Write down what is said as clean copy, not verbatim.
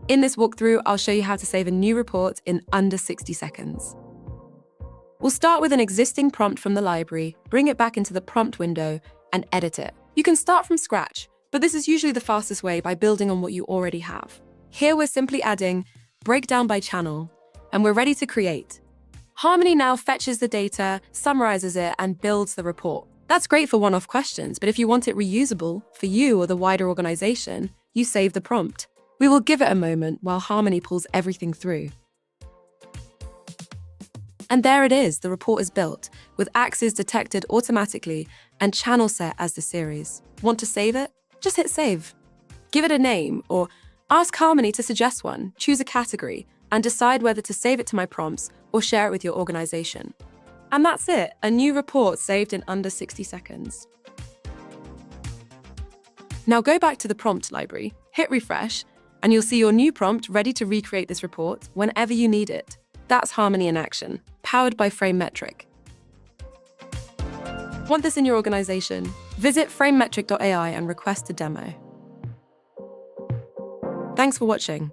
In this walkthrough, I'll show you how to save a new report in under 60 seconds. We'll start with an existing prompt from the library, bring it back into the prompt window, and edit it. You can start from scratch, but this is usually the fastest way by building on what you already have. Here we're simply adding breakdown by channel, and we're ready to create. Harmony now fetches the data, summarizes it, and builds the report. That's great for one-off questions, but if you want it reusable for you or the wider organization, you save the prompt. We will give it a moment while Harmony pulls everything through. And there it is, the report is built, with axes detected automatically and channel set as the series. Want to save it? Just hit save. Give it a name, or ask Harmony to suggest one, choose a category, and decide whether to save it to my prompts or share it with your organization. And that's it, a new report saved in under 60 seconds. Now go back to the prompt library, hit refresh, and you'll see your new prompt ready to recreate this report whenever you need it. That's Harmony in action, powered by Frametric. Want this in your organization? Visit frametric.ai and request a demo. Thanks for watching.